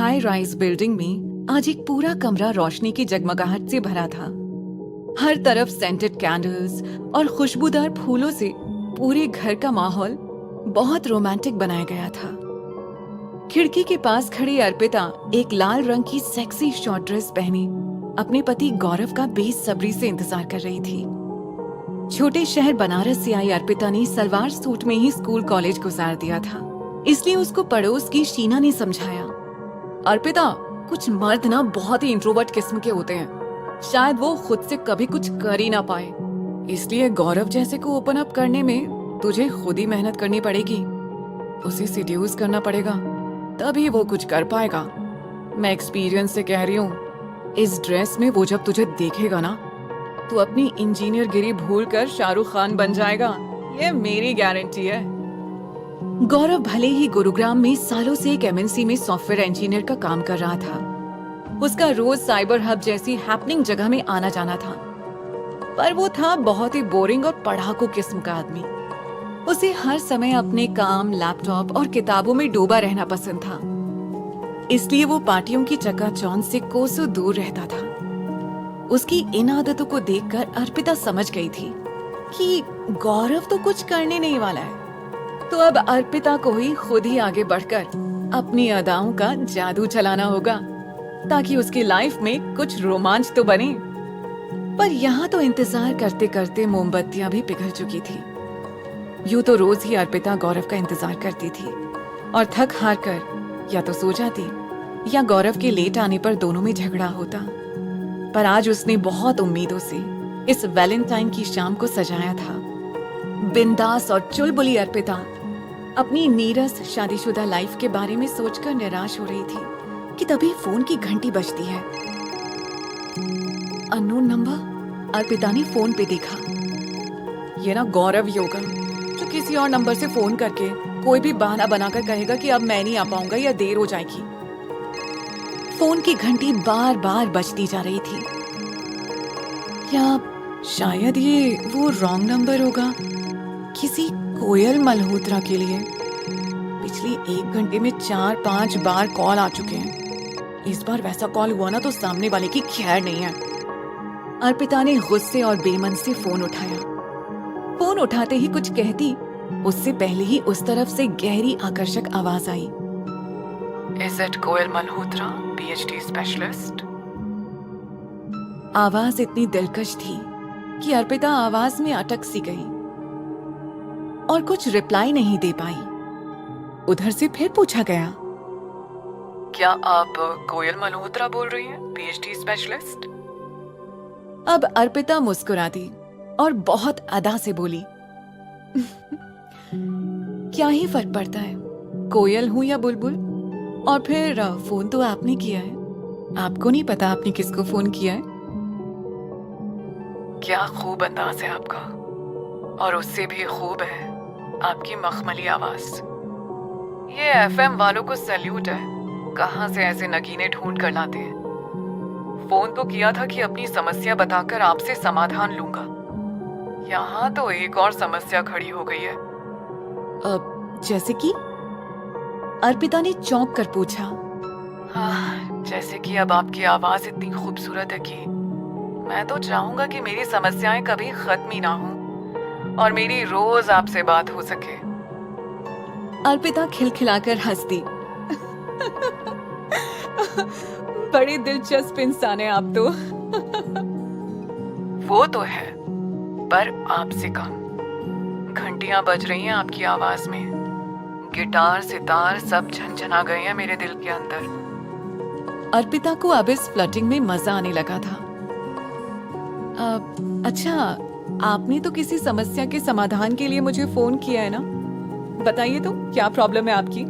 High rise building में आज एक पूरा कमरा रोशनी की जगमगाहट से भरा था। हर तरफ सेंटेड कैंडल्स और खुशबूदार फूलों से पूरे घर का माहौल बहुत रोमांटिक बनाया गया था। खिड़की के पास खड़ी अर्पिता एक लाल रंग की सेक्सी शॉर्ट ड्रेस पहनी अपने पति गौरव का बेसब्री से इंतजार कर रही थी। छोटे शहर बनारस से आई अर्पिता ने सलवार सूट में ही स्कूल कॉलेज गुजार दिया था, इसलिए उसको पड़ोस की शीना ने समझाया, अर्पिता, कुछ मर्द ना बहुत ही इंट्रोवर्ट किस्म के होते हैं, शायद वो खुद से कभी कुछ कर ही ना पाए, इसलिए गौरव जैसे को ओपन अप करने में तुझे खुद ही मेहनत करनी पड़ेगी। उसे सीड्यूस करना पड़ेगा, तभी वो कुछ कर पाएगा। मैं एक्सपीरियंस से कह रही हूँ, इस ड्रेस में वो जब तुझे देखेगा ना, तू अपनी इंजीनियर गिरी भूलकर शाहरुख खान बन जाएगा, ये मेरी गारंटी है। गौरव भले ही गुरुग्राम में सालों से एक एमएनसी में सॉफ्टवेयर इंजीनियर का काम कर रहा था। उसका रोज साइबर हब जैसी हैपनिंग जगह में आना जाना था, पर वो था बहुत ही बोरिंग और पढ़ाकू किस्म का आदमी। उसे हर समय अपने काम, लैपटॉप और किताबों में डूबा रहना पसंद था, इसलिए वो पार्टियों की चकाचौंध से कोसों दूर रहता था। उसकी इन आदतों को देखकर अर्पिता समझ गई थी कि गौरव तो कुछ करने नहीं वाला है, तो अब अर्पिता को ही खुद ही आगे बढ़कर अपनी अदाओं का जादू चलाना होगा, ताकि उसकी लाइफ में कुछ रोमांच तो बने। पर यहाँ तो इंतजार करते करते मोमबत्तियां भी पिघल चुकी थी। यूं तो रोज ही अर्पिता गौरव का इंतजार करती थी और थक हार कर या तो सो जाती या गौरव के लेट आने पर दोनों में झगड़ा होता। पर आज उसने बहुत उम्मीदों से इस वैलेंटाइन की शाम को सजाया था। बिंदास और चुलबुली अर्पिता अपनी नीरस शादीशुदा लाइफ के बारे में सोचकर निराश हो रही थी कि तभी फोन की घंटी बजती है। Unknown number. अर्पिता ने फोन पे देखा। ये ना गौरव ही होगा, जो किसी और नंबर से फोन करके कोई भी बहाना बनाकर कहेगा कि अब मैं नहीं आ पाऊंगा या देर हो जाएगी। फोन की घंटी बार बार बजती जा रही थी। या शायद ये वो रॉन्ग नंबर होगा, किसी कोयल मल्होत्रा के लिए। पिछली 1 घंटे में 4-5 बार कॉल आ चुके हैं। इस बार वैसा कॉल हुआ ना तो सामने वाले की खैर नहीं है। अर्पिता ने गुस्से और बेमन से फोन उठाया। फोन उठाते ही कुछ कहती, उससे पहले ही उस तरफ से गहरी आकर्षक आवाज आई। Is it Koyal Malhotra, PhD specialist? आवाज इतनी दिलकश थी कि अर्पिता आवाज में अटक सी गई और कुछ रिप्लाई नहीं दे पाई। उधर से फिर पूछा गया, क्या आप कोयल मल्होत्रा बोल रही हैं, पीएचडी स्पेशलिस्ट? अब अर्पिता मुस्कुरा दी और बहुत अदा से बोली, क्या ही फर्क पड़ता है, कोयल हूं या बुलबुल? और फिर फोन तो आपने किया है, आपको नहीं पता आपने किसको फोन किया है? क्या खूब अंदाज है आपका, और उससे भी खूब है आपकी मखमली आवाज। ये एफएम वालों को सैल्यूट है, कहां से ऐसे नगीने ढूंढ कर लाते हैं। फोन तो किया था कि अपनी समस्या बताकर आपसे समाधान लूंगा, यहाँ तो एक और समस्या खड़ी हो गई है। अब जैसे कि? अर्पिता ने चौंक कर पूछा। हाँ, जैसे कि अब आपकी आवाज इतनी खूबसूरत है कि मैं तो चाहूंगा कि मेरी समस्याएं कभी खत्म ही ना हो और मेरी रोज आपसे बात हो सके। अर्पिता खिलखिलाकर हंस दी। बड़े दिलचस्प इंसान है आप तो। वो तो है, पर आपसे कम। घंटियां बज रही हैं आपकी आवाज में, गिटार सितार सब झनझना गए हैं मेरे दिल के अंदर। अर्पिता को अब इस फ्लर्टिंग में मजा आने लगा था। अच्छा, आपने तो किसी समस्या के समाधान के लिए मुझे फोन किया है ना? बताइए तो क्या प्रॉब्लम है आपकी?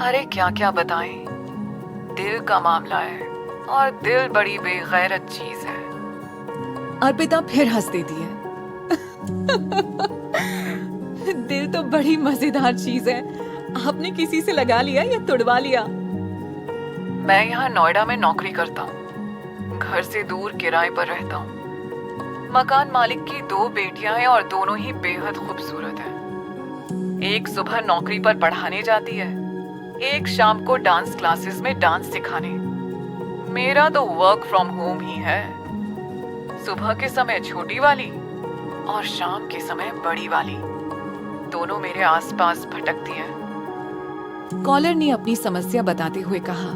अरे क्या क्या बताएं, दिल का मामला है और दिल बड़ी बेगैरत चीज है। अर्पिता फिर हंस देती है। दिल तो बड़ी मजेदार चीज है, आपने किसी से लगा लिया या तुड़वा लिया? मैं यहाँ नोएडा में नौकरी करता हूँ, घर से दूर किराए पर रहता हूँ। मकान मालिक की 2 बेटियां हैं और दोनों ही बेहद खूबसूरत हैं। एक सुबह नौकरी पर पढ़ाने जाती है, एक शाम को डांस क्लासेस में डांस सिखाने। मेरा तो वर्क फ्रॉम होम ही है। सुबह के समय छोटी वाली और शाम के समय बड़ी वाली दोनों मेरे आसपास भटकती हैं। कॉलर ने अपनी समस्या बताते हुए कहा,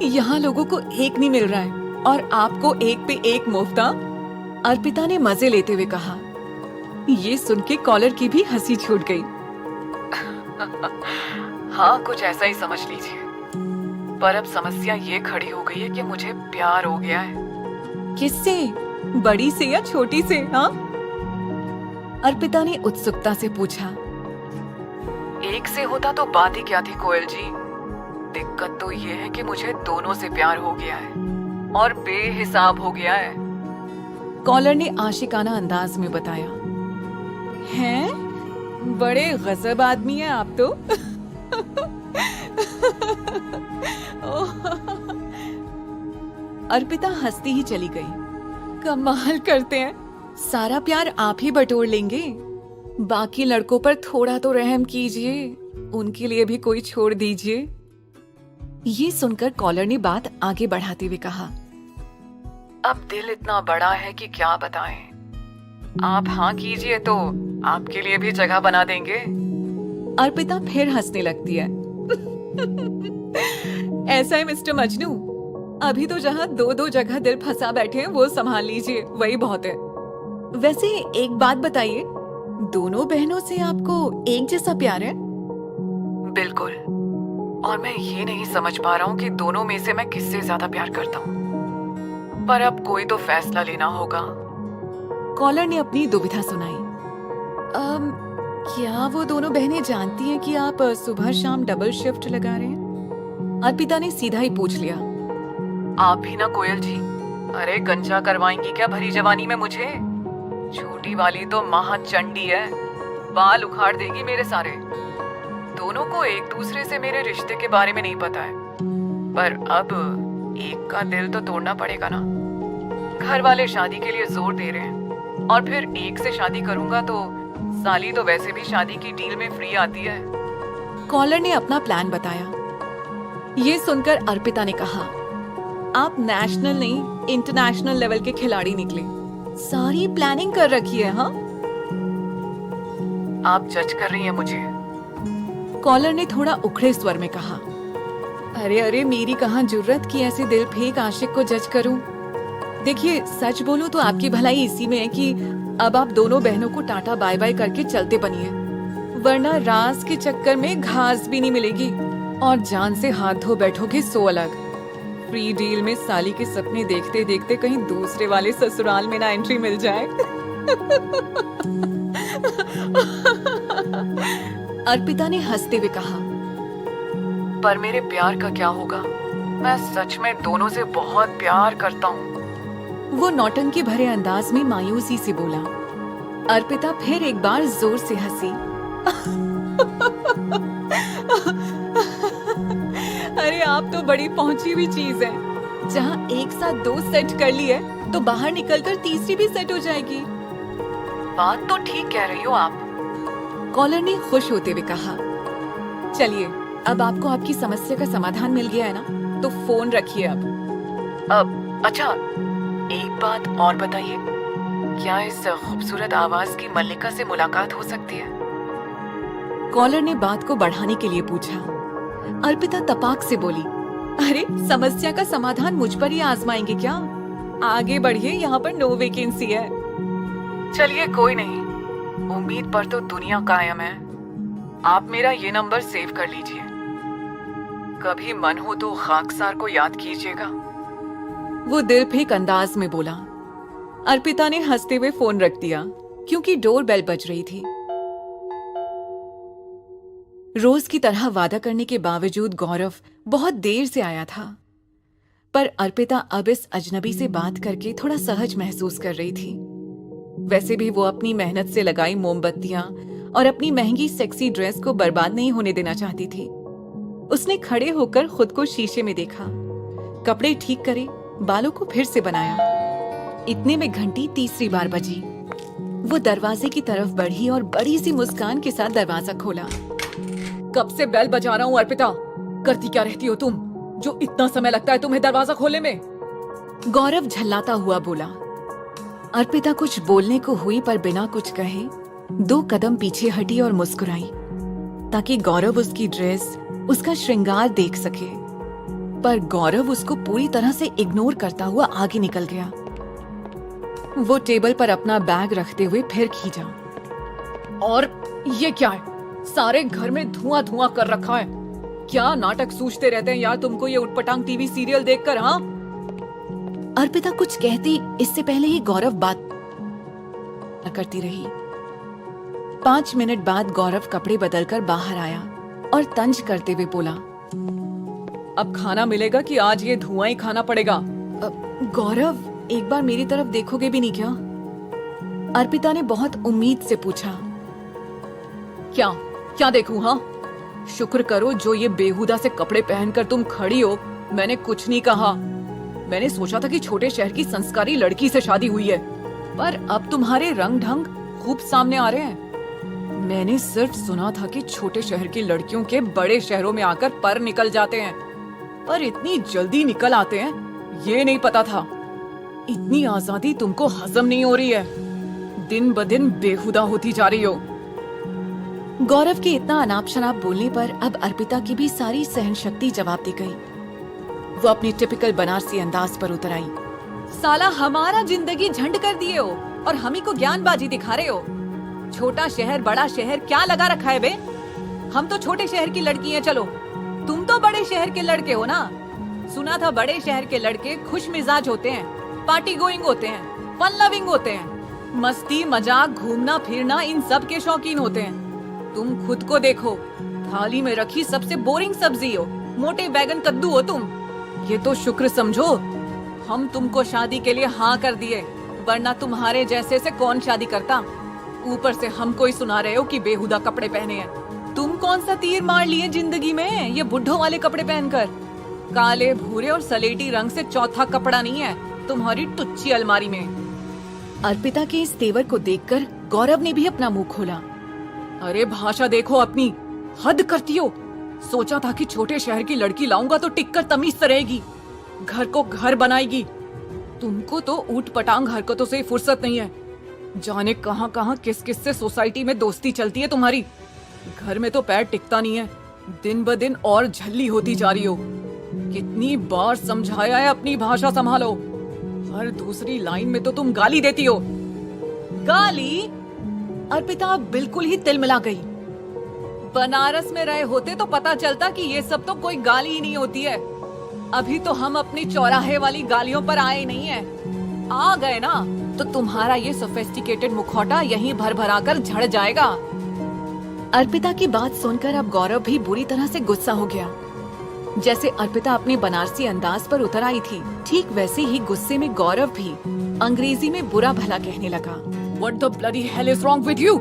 यहाँ लोगों को एक नहीं मिल रहा है और आपको एक पे एक मुफ्ता। अर्पिता ने मजे लेते हुए कहा। ये सुन के कॉलर की भी हंसी छूट गई। हाँ, कुछ ऐसा ही समझ लीजिए। पर अब समस्या ये खड़ी हो गई है कि मुझे प्यार हो गया है। किससे? बड़ी से या छोटी से? हाँ, अर्पिता ने उत्सुकता से पूछा। एक से होता तो बात ही क्या थी कोयल जी। दिक्कत तो ये है कि मुझे दोनों से प्यार हो गया है और बेहिसाब हो गया है। कॉलर ने आशिकाना अंदाज में बताया। हैं? बड़े गजब आदमी हैं आप तो। अर्पिता हंसती ही चली गई। कमाल करते हैं, सारा प्यार आप ही बटोर लेंगे। बाकी लड़कों पर थोड़ा तो रहम कीजिए, उनके लिए भी कोई छोड़ दीजिए। ये सुनकर कॉलर ने बात आगे बढ़ाते हुए कहा, अब दिल इतना बड़ा है कि क्या बताएं। आप हाँ कीजिए तो आपके लिए भी जगह बना देंगे। अर्पिता फिर हंसने लगती है। ऐसा है मिस्टर मजनू, अभी तो जहाँ दो दो जगह दिल फंसा बैठे हैं वो संभाल लीजिए, वही बहुत है। वैसे एक बात बताइए, दोनों बहनों से आपको एक जैसा प्यार है? बिल्कुल, और मैं ये नहीं समझ पा रहा हूँ कि दोनों में से मैं किससे ज्यादा प्यार करता हूँ। पर अब कोई तो फैसला लेना होगा। कॉलर ने अपनी दुविधा सुनाई। क्या वो दोनों बहनें जानती हैं कि आप सुबह शाम डबल शिफ्ट लगा रहे हैं? अर्पिता ने सीधा ही पूछ लिया। आप भी ना कोयल जी, अरे गंजा करवाएंगी क्या भरी जवानी में मुझे? छोटी वाली तो महाचंडी है, बाल उखाड़ देगी मेरे सारे। दोनों को एक दूसरे से मेरे रिश्ते के बारे में नहीं पता है, पर अब एक का दिल तो तोड़ना पड़ेगा ना। घर वाले शादी के लिए जोर दे रहे हैं और फिर एक से शादी करूंगा तो साली तो वैसे भी शादी की डील में फ्री आती है। कॉलर ने अपना प्लान बताया। ये सुनकर अर्पिता ने कहा, आप नेशनल नहीं इंटरनेशनल लेवल के खिलाड़ी निकले, सारी प्लानिंग कर रखी है। हाँ, आप जज कर रही हैं मुझे? कॉलर ने थोड़ा उखड़े स्वर में कहा। अरे अरे, मेरी कहाँ जुर्रत की ऐसे दिल फेंक आशिक को जज करूं। देखिए, सच बोलूं तो आपकी भलाई इसी में है कि अब आप दोनों बहनों को टाटा बाय बाय करके चलते बनिए, वरना राज के चक्कर में घास भी नहीं मिलेगी और जान से हाथ धो बैठोगे सो अलग। फ्री डील में साली के सपने देखते देखते कहीं दूसरे वाले ससुराल में ना एंट्री मिल जाए। अर्पिता ने हंसते हुए कहा, पर मेरे प्यार का क्या होगा? मैं सच में दोनों से बहुत प्यार करता हूँ। वो नौटंकी भरे अंदाज में मायूसी से बोला। अर्पिता फिर एक बार जोर से हंसी। अरे आप तो बड़ी पहुंची हुई चीज है, जहाँ एक साथ दो सेट कर ली है तो बाहर निकलकर तीसरी भी सेट हो जाएगी। बात तो ठीक कह रही हो आप, कॉलर ने खुश होते हुए कहा। चलिए, अब आपको आपकी समस्या का समाधान मिल गया है ना, तो फोन रखिए अब अच्छा, एक बात और बताइए, क्या इस खूबसूरत आवाज की मल्लिका से मुलाकात हो सकती है? कॉलर ने बात को बढ़ाने के लिए पूछा। अर्पिता तपाक से बोली, अरे समस्या का समाधान मुझ पर ही आजमाएंगे क्या? आगे बढ़िए, यहाँ पर नो वैकेंसी है। चलिए कोई नहीं, उम्मीद पर तो दुनिया कायम है। आप मेरा ये नंबर सेव कर लीजिए, कभी मन हो तो खाकसार को याद कीजिएगा। वो दिल फेंक अंदाज में बोला। अर्पिता ने हंसते हुए फोन रख दिया क्योंकि डोर बेल बज रही थी। रोज की तरह वादा करने के बावजूद गौरव बहुत देर से आया था, पर अर्पिता अब इस अजनबी से बात करके थोड़ा सहज महसूस कर रही थी। वैसे भी वो अपनी मेहनत से लगाई मोमबत्तियां और अपनी महंगी सेक्सी ड्रेस को बर्बाद नहीं होने देना चाहती थी। उसने खड़े होकर खुद को शीशे में देखा, कपड़े ठीक करे, बालों को फिर से बनाया। इतने में घंटी तीसरी बार बजी। वो दरवाजे की तरफ बढ़ी और बड़ी सी मुस्कान के साथ दरवाजा खोला। कब से बेल बजा रहा हूँ अर्पिता, करती क्या रहती हो तुम जो इतना समय लगता है तुम्हें दरवाजा खोलने में? गौरव झल्लाता हुआ बोला। अर्पिता कुछ बोलने को हुई पर बिना कुछ कहे 2 कदम पीछे हटी और मुस्कुराई ताकि गौरव उसकी ड्रेस, उसका श्रृंगार देख सके। पर गौरव उसको पूरी तरह से इग्नोर करता हुआ आगे निकल गया। वो टेबल पर अपना बैग रखते हुए फिर खींचा। और ये क्या है? सारे घर में धुआं धुआं कर रखा है। क्या नाटक सूझते रहते हैं यार तुमको ये उटपटांग टीवी सीरियल देखकर? हाँ, अर्पिता कुछ कहती इससे पहले ही गौरव बात करती रही। 5 मिनट बाद गौरव कपड़े बदलकर बाहर आया और तंज करते हुए बोला, अब खाना मिलेगा कि आज ये धुआं ही खाना पड़ेगा? गौरव, एक बार मेरी तरफ देखोगे भी नहीं क्या? अर्पिता ने बहुत उम्मीद से पूछा। क्या क्या देखूं? हाँ, शुक्र करो जो ये बेहुदा से कपड़े पहनकर तुम खड़ी हो। मैंने कुछ नहीं कहा। मैंने सोचा था कि छोटे शहर की संस्कारी लड़की से शादी हुई है, पर अब तुम्हारे रंग ढंग खूब सामने आ रहे हैं। मैंने सिर्फ सुना था कि छोटे शहर की लड़कियों के बड़े शहरों में आकर पर निकल जाते हैं, पर इतनी जल्दी निकल आते हैं ये नहीं पता था। इतनी आजादी तुमको हजम नहीं हो रही है। दिन ब दिन बेहुदा होती जा रही हो। गौरव के इतना अनाप शनाप बोलने पर अब अर्पिता की भी सारी सहनशक्ति जवाब दे गई। वो अपनी टिपिकल बनारसी अंदाज पर उतर आई। साला हमारा जिंदगी झंड कर दिए हो और हम ही को ज्ञानबाजी दिखा रहे हो। छोटा शहर बड़ा शहर क्या लगा रखा है बे? हम तो छोटे शहर की लड़की हैं। चलो, तुम तो बड़े शहर के लड़के हो ना। सुना था बड़े शहर के लड़के खुश मिजाज होते हैं, पार्टी गोइंग होते हैं, फन लविंग होते हैं, मस्ती मजाक घूमना फिरना इन सब के शौकीन होते हैं। तुम खुद को देखो, थाली में रखी सबसे बोरिंग सब्जी हो, मोटे बैगन कद्दू हो तुम। ये तो शुक्र समझो हम तुमको शादी के लिए हाँ कर दिए, वरना तुम्हारे जैसे से कौन शादी करता। ऊपर से हमको ही सुना रहे हो कि बेहुदा कपड़े पहने हैं। तुम कौन सा तीर मार लिए जिंदगी में ये बुढ़ों वाले कपड़े पहनकर? काले भूरे और सलेटी रंग से चौथा कपड़ा नहीं है तुम्हारी टुच्ची अलमारी में। अर्पिता के इस तेवर को देखकर गौरव ने भी अपना मुंह खोला। अरे भाषा देखो अपनी, हद करती हो। सोचा था कि छोटे शहर की लड़की लाऊंगा तो टिककर तमीज से रहेगी, घर को घर बनाएगी। तुमको तो ऊट पटांग हरकतों से ही फुर्सत नहीं है। जाने कहां कहां किस किस से सोसाइटी में दोस्ती चलती है तुम्हारी। घर में तो पैर टिकता नहीं है। दिन ब दिन और झल्ली होती जा रही हो। कितनी बार समझाया है अपनी भाषा संभालो। हर दूसरी लाइन में तो तुम गाली देती हो। गाली? अर्पिता बिल्कुल ही तिलमिला गई। बनारस में रहे होते तो पता चलता कि ये सब तो कोई गाली ही नहीं होती है। अभी तो हम अपनी चौराहे वाली गालियों पर आए नहीं है। आ गए ना तो तुम्हारा ये सोफिस्टिकेटेड मुखौटा यहीं भर भरा कर झड़ जाएगा। अर्पिता की बात सुनकर अब गौरव भी बुरी तरह से गुस्सा हो गया। जैसे अर्पिता अपने बनारसी अंदाज पर उतर आई थी, ठीक वैसे ही गुस्से में गौरव भी अंग्रेजी में बुरा भला कहने लगा। What the bloody hell is wrong with you?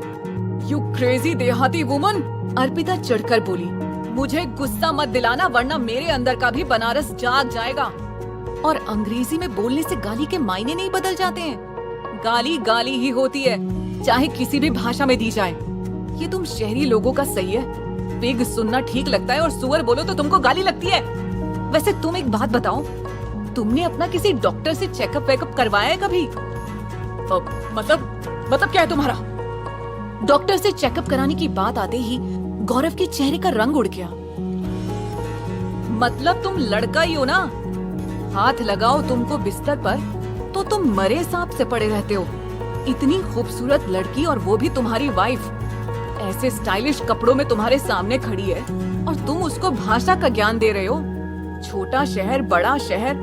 You crazy देहाती वुमन! अर्पिता चिढ़कर बोली। मुझे गुस्सा मत दिलाना वरना मेरे अंदर का भी बनारस जाग जाएगा। और अंग्रेजी में बोलने से गाली के मायने नहीं बदल जाते हैं। गाली गाली ही होती है, चाहे किसी भी भाषा में दी जाए। ये तुम शहरी लोगों का सही है, पिग सुनना ठीक लगता है और सुअर बोलो तो तुमको गाली लगती है। वैसे तुम एक बात बताओ, तुमने अपना किसी डॉक्टर से चेकअप वेकअप करवाया है कभी? मतलब क्या है तुम्हारा? डॉक्टर से चेकअप कराने की बात आते ही गौरव के चेहरे का रंग उड़ गया। मतलब तुम लड़का ही हो ना? हाथ लगाओ तुमको बिस्तर पर तो तुम मरे सांप से पड़े रहते हो। इतनी खूबसूरत लड़की और वो भी तुम्हारी वाइफ ऐसे स्टाइलिश कपड़ों में तुम्हारे सामने खड़ी है और तुम उसको भाषा का ज्ञान दे रहे हो। छोटा शहर बड़ा शहर,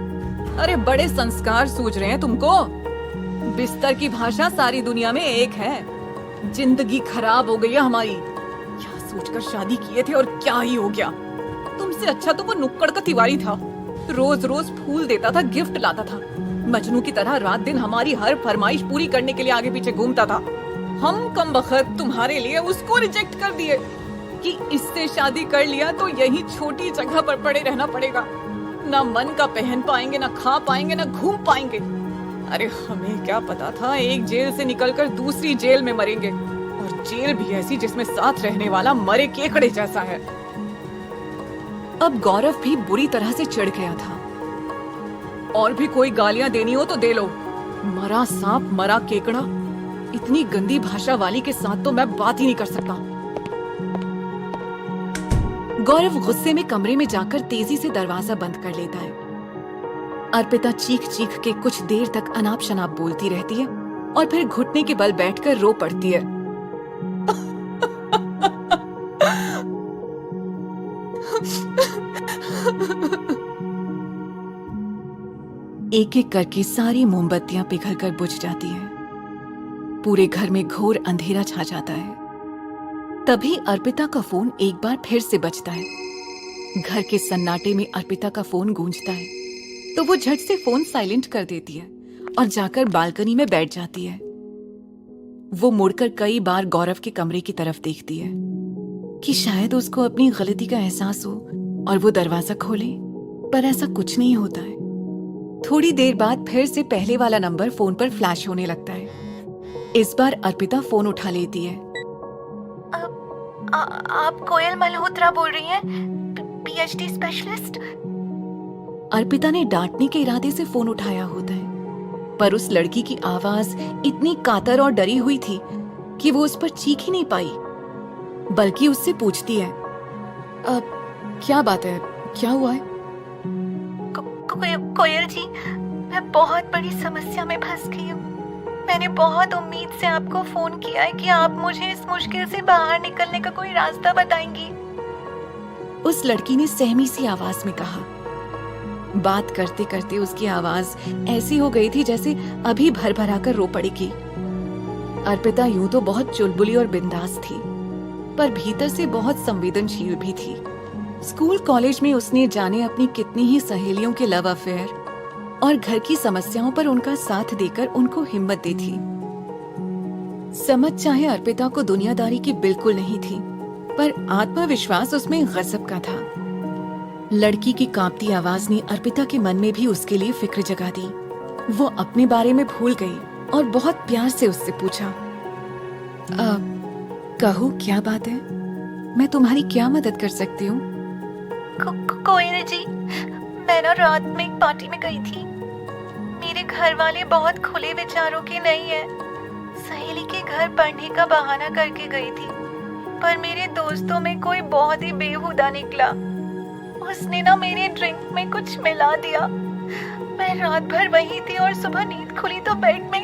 अरे बड़े संस्कार सूझ रहे हैं तुमको। बिस्तर की भाषा सारी दुनिया में एक है। जिंदगी खराब हो गई है हमारी। क्या सोचकर शादी किए थे और क्या ही हो गया। तुमसे अच्छा तो वो नुक्कड़ का तिवारी था, रोज रोज फूल देता था, गिफ्ट लाता था, मजनू की तरह रात दिन हमारी हर फरमाइश पूरी करने के लिए आगे पीछे घूमता था। हम कमबख्त तुम्हारे लिए उसको रिजेक्ट कर दिए कि इससे शादी कर लिया तो यही छोटी जगह पर पड़े रहना पड़ेगा। ना मन का पहन पाएंगे, ना खा पाएंगे, ना घूम पाएंगे। अरे हमें क्या पता था एक जेल से निकलकर दूसरी जेल में मरेंगे और जेल भी ऐसी जिसमें साथ रहने वाला मरे केकड़े जैसा है। अब गौरव भी बुरी तरह से चिढ़ गया था। और भी कोई गालियां देनी हो तो दे लो। मरा सांप मरा केकड़ा, इतनी गंदी भाषा वाली के साथ तो मैं बात ही नहीं कर सकता। गौरव गुस्से में कमरे में जाकर तेजी से दरवाजा बंद कर लेता है। अर्पिता चीख चीख के कुछ देर तक अनाप शनाप बोलती रहती है और फिर घुटने के बल बैठकर रो पड़ती है। एक एक करके सारी मोमबत्तियां पिघलकर बुझ जाती हैं। पूरे घर में घोर अंधेरा छा जाता है। तभी अर्पिता का फोन एक बार फिर से बजता है। घर के सन्नाटे में अर्पिता का फोन गूंजता है तो वो झट से फोन साइलेंट कर देती है और जाकर बालकनी में बैठ जाती है। वो मुड़कर कई बार गौरव के कमरे की तरफ देखती है कि शायद उसको अपनी गलती का एहसास हो और वो दरवाजा खोले, पर ऐसा कुछ नहीं होता है। थोड़ी देर बाद फिर से पहले वाला नंबर फोन पर फ्लैश होने लगता है। इस बार अर्पिता फोन उठा लेती है। आप कोयल मल्होत्रा बोल रही हैं? PhD specialist? अर्पिता ने डांटने के इरादे से फोन उठाया होता है, पर उस लड़की की आवाज इतनी कातर और डरी हुई थी कि वो उस पर चीख ही नहीं पाई, बल्कि उससे पूछती है, अब क्या बात है, क्या हुआ है? कोयल जी, मैं बहुत बड़ी समस्या में फंस गई हूँ। मैंने बहुत उम्मीद से आपको फोन किया है कि आप मुझे इस मुश्किल से बाहर निकलने का कोई रास्ता बताएंगी। उस लड़की ने सहमी सी आवाज में कहा। बात करते करते उसकी आवाज ऐसी हो गई थी जैसे अभी भर भरा कर रो पड़ेगी। अर्पिता यूं तो बहुत चुलबुली और बिंदास थी, पर भीतर से बहुत संवेदनशील भी थी। स्कूल कॉलेज में उसने जाने अपनी कितनी ही सहेलियों के लव अफेयर और घर की समस्याओं पर उनका साथ देकर उनको हिम्मत दी थी। समझ चाहे अर्पिता को दुनियादारी की बिल्कुल नहीं थी, पर आत्मविश्वास उसमें गजब का था। लड़की की कांपती आवाज ने अर्पिता के मन में भी उसके लिए फिक्र जगा दी। वो अपने बारे में भूल गई और बहुत प्यार से उससे पूछा, कहो क्या बात है, मैं तुम्हारी क्या मदद कर सकती हूँ? कोयल जी, मैं ना रात में एक पार्टी में गई थी। मेरे घर वाले बहुत खुले विचारों के नहीं है। सहेली के घर पढ़ने का बहाना करके गई थी, पर मेरे दोस्तों में कोई बहुत ही बेहुदा निकला। उसने ना मेरे ड्रिंक में कुछ मिला दिया। मैं रात भर वही थी और सुबह नींद खुली तो बेड में।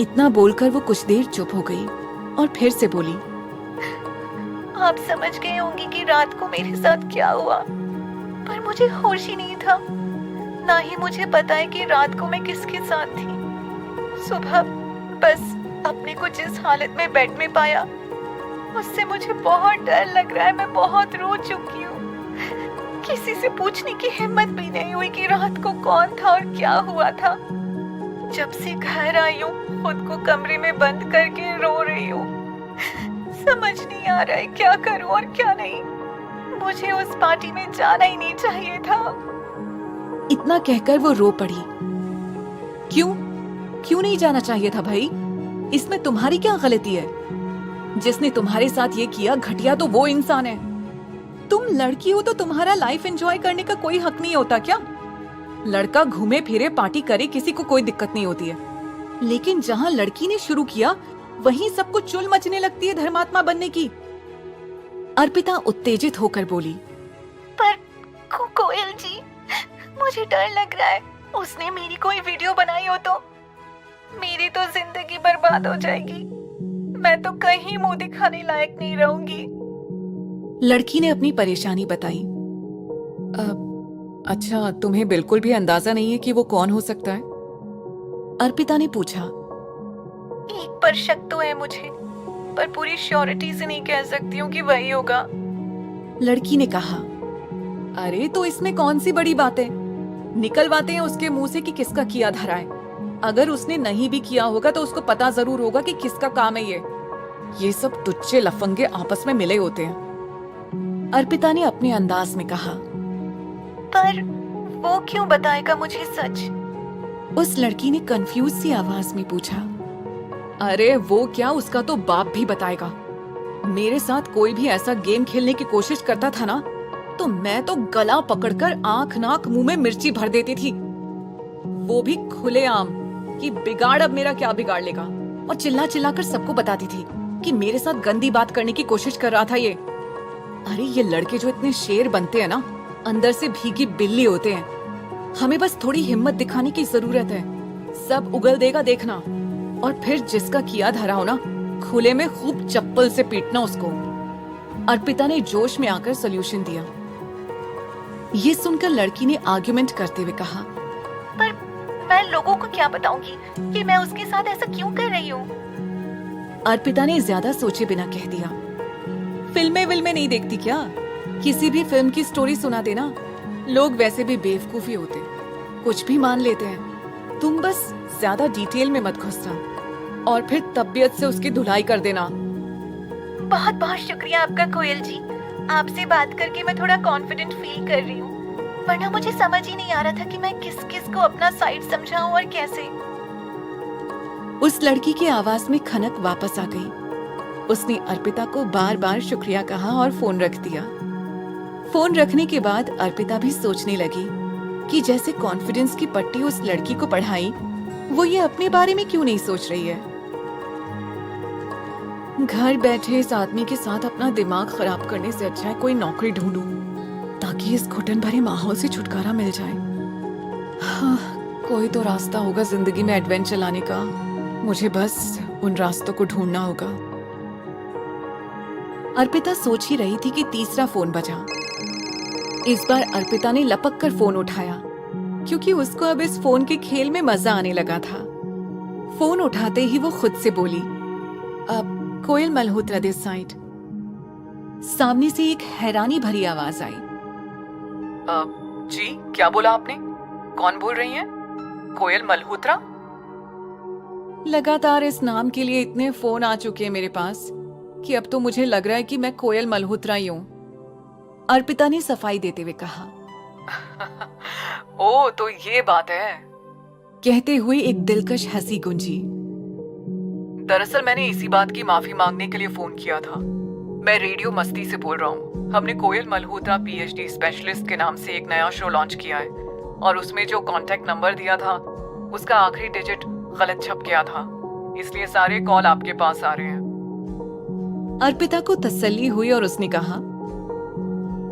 इतना बोलकर वो कुछ देर चुप हो गई और फिर से बोली, आप समझ गए होंगे कि रात को मेरे साथ क्या हुआ, पर मुझे होश ही नहीं था। ना ही मुझे पता है कि रात को मैं किसके साथ थी। सुबह बस अपने को जिस हालत में बेड में पाया, उससे मुझे बहुत डर लग रहा है। मैं बहुत रो चुकी हूँ। किसी से पूछने की हिम्मत भी नहीं हुई कि रात को कौन था और क्या हुआ था। जब से घर आई हूँ, खुद को कमरे में बंद करके रो रही हूँ। समझ नहीं आ रहा है क्या करूं और क्या नहीं। मुझे उस पार्टी में जाना ही नहीं चाहिए था। इतना कहकर वो रो पड़ी। क्यों नहीं जाना चाहिए था भाई? इसमें तुम्हारी क्या गलती है? जिसने तुम्हारे साथ ये किया घटिया तो वो इंसान है। तुम लड़की हो तो तुम्हारा लाइफ एंजॉय करने का कोई हक नहीं होता क्या? लड़का घूमे फिरे पार्टी करे, किसी को कोई दिक्कत नहीं होती है, लेकिन जहाँ लड़की ने शुरू किया वहीं सबको चुल मचने लगती है धर्मात्मा बनने की। अर्पिता उत्तेजित होकर बोली, पर कोयल जी, मुझे डर लग रहा है। उसने मेरी कोई वीडियो बनाई हो तो मेरी तो जिंदगी बर्बाद हो जाएगी। मैं तो कहीं मुंह दिखाने लायक नहीं रहूंगी। लड़की ने अपनी परेशानी बताई। अच्छा, तुम्हें बिल्कुल भी अंदाजा नहीं है कि वो कौन हो सकता है? अर्पिता ने पूछा। एक पर शक तो है मुझे, पर पूरी श्योरिटी से नहीं कह सकती हूँ कि वही होगा। लड़की ने कहा। अरे तो इसमें कौन सी बड़ी बात है? निकलवाते हैं उसके मुंह से कि किसका किया धरा है। अगर उसने नहीं भी किया होगा तो उसको पता जरूर होगा कि किसका काम है ये सब टुच्चे लफंगे आपस में मिले होते हैं। अर्पिता ने अपने अंदाज में कहा। पर वो क्यों बताएगा मुझे सच? उस लड़की ने कंफ्यूज सी आवाज में पूछा। अरे वो क्या, उसका तो बाप भी बताएगा। मेरे साथ कोई भी ऐसा गेम खेलने की कोशिश करता था ना, तो मैं तो गला पकड़कर आंख नाक मुंह में मिर्ची भर देती थी, वो भी खुलेआम, कि बिगाड़ अब मेरा क्या बिगाड़ लेगा। और चिल्ला चिल्ला कर सबको बताती थी कि मेरे साथ गंदी बात करने की कोशिश कर रहा था ये। अरे ये लड़के जो इतने शेर बनते हैं ना, अंदर से भीगी बिल्ली होते हैं। हमें बस थोड़ी हिम्मत दिखाने की जरूरत है, सब उगल देगा देखना। और फिर जिसका किया धरा हो ना, खुले में खूब चप्पल से पीटना उसको। अर्पिता ने जोश में आकर सॉल्यूशन दिया। ये सुनकर लड़की ने आर्ग्यूमेंट करते हुए कहा, पर मैं लोगों को क्या बताऊंगी कि मैं उसके साथ ऐसा क्यों कर रही हूँ। अर्पिता ने ज्यादा सोचे बिना कह दिया, फिल्में विल्में नहीं देखती क्या? किसी भी फिल्म की स्टोरी सुना देना, लोग वैसे भी बेवकूफी होते, कुछ भी मान लेते हैं। तुम बस ज्यादा डिटेल में मत घुसना और फिर तबीयत से उसकी धुलाई कर देना। बहुत बहुत शुक्रिया आपका कोयल जी, आपसे बात करके मैं थोड़ा कॉन्फिडेंट फील कर रही हूँ, वरना मुझे समझ ही नहीं आ रहा था कि मैं किस किस को अपना साइड समझाऊं और कैसे। उस लड़की की आवाज में खनक वापस आ गई। उसने अर्पिता को बार बार शुक्रिया कहा और फोन रख दिया। फोन रखने के बाद अर्पिता भी सोचने लगी कि जैसे कॉन्फिडेंस की पट्टी उस लड़की को पढ़ाई, वो ये अपने बारे में क्यों नहीं सोच रही है। घर बैठे इस आदमी के साथ अपना दिमाग खराब करने से अच्छा है कोई नौकरी ढूंढूं, ताकि इस घुटन भरे माहौल से छुटकारा मिल जाए। हाँ, कोई तो रास्ता होगा जिंदगी में एडवेंचर लाने का, मुझे बस उन रास्तों को ढूंढना होगा। अर्पिता सोच ही रही थी कि तीसरा फोन बजा। इस बार अर्पिता ने लपक कर फोन उठाया, क्योंकि उसको अब इस फोन के खेल में मजा आने लगा था। फोन उठाते ही वो खुद से बोली, अब कोयल मल्होत्रा दिस साइड। सामने से एक हैरानी भरी आवाज आई। जी क्या बोला आपने? कौन बोल रही हैं? कोयल मल्होत्रा? लगातार इस नाम के लिए इतने फोन आ चुके हैं मेरे पास कि अब तो मुझे लग रहा है कि मैं कोयल मल्होत्रा ही हूं, अर्पिता ने सफाई देते हुए कहा। ओ तो ये बात है, कहते हुए एक दिलकश हंसी गूंजी। दरअसल मैंने इसी बात की माफी मांगने के लिए फोन किया था। मैं रेडियो मस्ती से बोल रहा हूँ। हमने कोयल मल्होत्रा पीएचडी स्पेशलिस्ट के नाम से एक नया शो लॉन्च किया है, और उसमें जो कांटेक्ट नंबर दिया था उसका आखिरी डिजिट गलत छप गया था, इसलिए सारे कॉल आपके पास आ रहे हैं। अर्पिता को तसल्ली हुई और उसने कहा,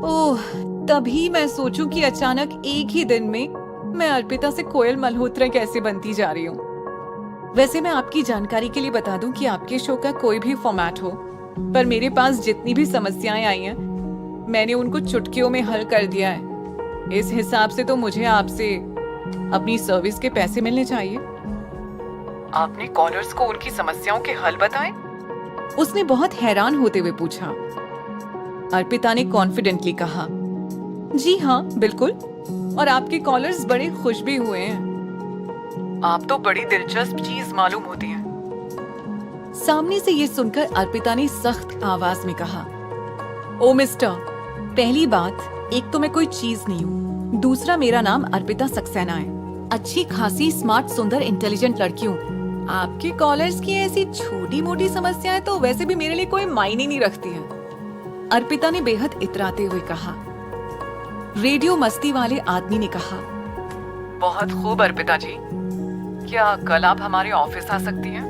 ओह तभी मैं सोचूं कि अचानक एक ही दिन में मैं अर्पिता से कोयल मल्होत्रा कैसे बनती जा रही हूँ। वैसे मैं आपकी जानकारी के लिए बता दूं कि आपके शो का कोई भी फॉर्मेट हो, पर मेरे पास जितनी भी समस्याएं आई हैं, मैंने उनको चुटकियों में हल कर दिया है। इस हिसाब से तो मुझे आपसे अपनी सर्विस के पैसे मिलने चाहिए। आपने कॉलर्स को उनकी समस्याओं के हल बताए? उसने बहुत हैरान होते हुए पूछा। अर्पिता ने कॉन्फिडेंटली कहा, जी हाँ बिल्कुल, और आपके कॉलर्स बड़े खुश भी हुए हैं। आप तो बड़ी दिलचस्प चीज मालूम होती हैं। सामने से ये सुनकर अर्पिता ने सख्त आवाज में कहा, ओ मिस्टर, पहली बात, एक तो मैं कोई चीज नहीं हूँ, दूसरा मेरा नाम अर्पिता सक्सेना है, अच्छी खासी स्मार्ट सुंदर इंटेलिजेंट लड़की हूँ। आपके कॉलर्स की ऐसी छोटी मोटी समस्याएं तो वैसे भी मेरे लिए कोई मायने नहीं रखती हैं। अर्पिता ने बेहद इतराते हुए कहा। रेडियो मस्ती वाले आदमी ने कहा, बहुत खूब अर्पिता जी, क्या कल आप हमारे ऑफिस आ सकती हैं?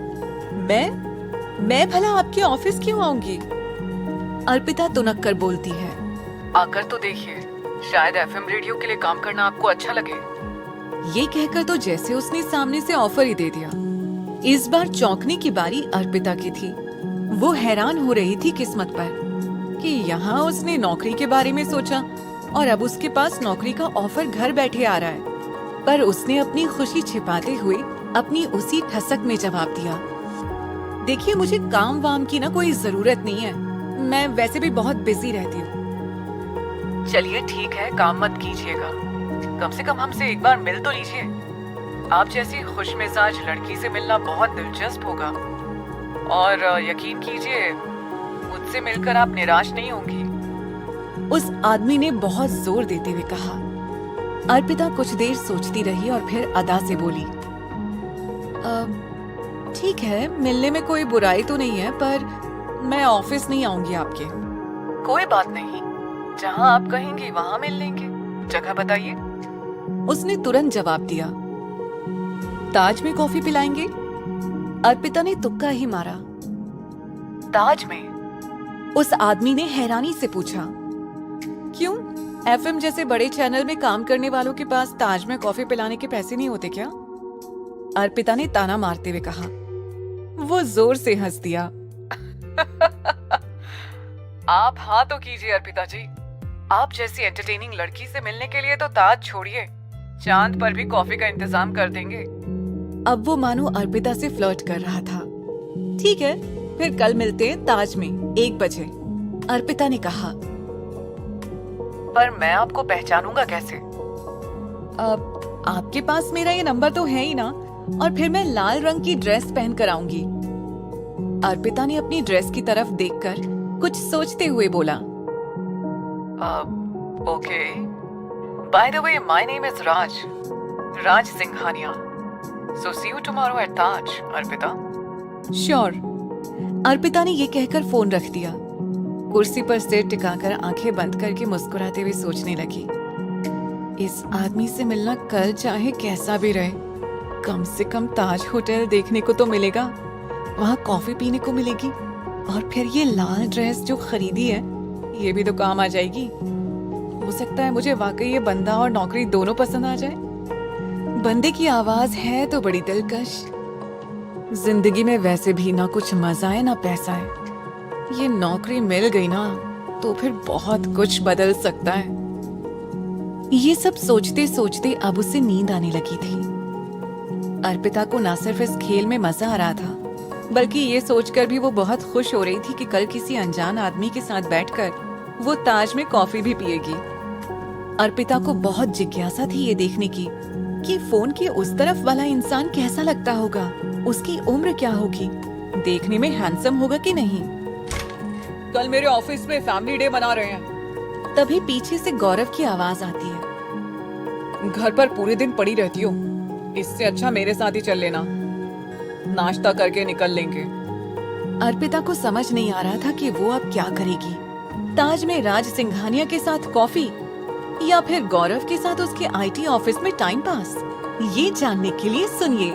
मैं भला आपके ऑफिस क्यों आऊंगी? अर्पिता तुनक कर बोलती है, आकर तो देखिए, शायद एफएम रेडियो के लिए काम करना आपको अच्छा लगे। ये कहकर तो जैसे उसने सामने से ऑफर ही दे दिया। इस बार चौंकने की बारी अर्पिता की थी। वो हैरान हो रही थी किस्मत पर कि यहाँ उसने नौकरी के बारे में सोचा और अब उसके पास नौकरी का ऑफर घर बैठे आ रहा है। पर उसने अपनी खुशी छिपाते हुए अपनी उसी ठसक में जवाब दिया, देखिए मुझे काम वाम की ना कोई जरूरत नहीं है, मैं वैसे भी बहुत बिजी रहती हूँ। चलिए ठीक है, काम मत कीजिएगा, कम से कम हमसे एक बार मिल तो लीजिए। आप जैसी खुशमिजाज लड़की से मिलना बहुत दिलचस्प होगा, और यकीन कीजिए मुझसे मिलकर आप निराश नहीं होंगी। उस आदमी ने बहुत जोर देते हुए कहा। अर्पिता कुछ देर सोचती रही और फिर अदा से बोली, ठीक है, मिलने में कोई बुराई तो नहीं है, पर मैं ऑफिस नहीं आऊंगी आपके। कोई बात नहीं, जहाँ आप कहेंगी वहाँ मिल लेंगे। जगह बताइए। उसने तुरंत जवाब दिया। ताज में कॉफी पिलाएंगे? अर्पिता ने तुक्का ही मारा। ताज में? उस आदमी ने हैरानी से पूछा। क्यों? एफएम जैसे बड़े चैनल में काम करने वालों के पास ताज में कॉफी पिलाने के पैसे नहीं होते क्या? अर्पिता ने ताना मारते हुए कहा। वो जोर से हंस दिया। आप हाँ तो कीजिए अर्पिता जी, आप जैसी एंटरटेनिंग लड़की से मिलने के लिए तो ताज छोड़िए, चांद पर भी कॉफी का इंतजाम कर देंगे। अब वो मानो अर्पिता से फ्लर्ट कर रहा था। ठीक है, फिर कल मिलते हैं ताज में 1 बजे, अर्पिता ने कहा। पर मैं आपको पहचानूंगा कैसे? अब आपके पास मेरा ये नंबर तो है ही ना, और फिर मैं लाल रंग की ड्रेस पहन कर आऊंगी। अर्पिता ने अपनी ड्रेस की तरफ देखकर कुछ सोचते हुए बोला। Okay, by the way my name is Raj Singhania, so see you tomorrow at Taj, Arpita. Sure, Arpita ने ये कहकर फोन रख दिया। कुर्सी पर सिर टिकाकर आंखें बंद करके मुस्कुराते हुए सोचने लगी, इस आदमी से मिलना कल चाहे कैसा भी रहे, कम से कम ताज होटल देखने को तो मिलेगा, वहाँ कॉफी पीने को मिलेगी, और फिर ये लाल ड्रेस जो खरीदी है ये भी तो काम आ जाएगी। हो सकता है मुझे वाकई ये बंदा और नौकरी दोनों पसंद आ जाए। बंदे की आवाज है तो बड़ी दिलकश। जिंदगी में वैसे भी ना कुछ मजा है ना पैसा है, ये नौकरी मिल गई ना तो फिर बहुत कुछ बदल सकता है। ये सब सोचते सोचते अब उसे नींद आने लगी थी। अर्पिता को ना सिर्फ इस खेल में मजा आ रहा था, बल्कि ये सोचकर भी वो बहुत खुश हो रही थी कि कल किसी अनजान आदमी के साथ बैठकर वो ताज में कॉफी भी पिएगी। अर्पिता को बहुत जिज्ञासा थी ये देखने की कि फोन के उस तरफ वाला इंसान कैसा लगता होगा, उसकी उम्र क्या होगी, देखने में हैंडसम होगा कि नहीं। कल मेरे ऑफिस में फैमिली डे मना रहे हैं। तभी पीछे से गौरव की आवाज आती है। घर पर पूरे दिन पड़ी रहती हो, इससे अच्छा मेरे साथ ही चल लेना, नाश्ता करके निकल लेंगे। अर्पिता को समझ नहीं आ रहा था कि वो अब क्या करेगी, ताज में राज सिंघानिया के साथ कॉफी या फिर गौरव के साथ उसके आईटी ऑफिस में टाइम पास। ये जानने के लिए सुनिए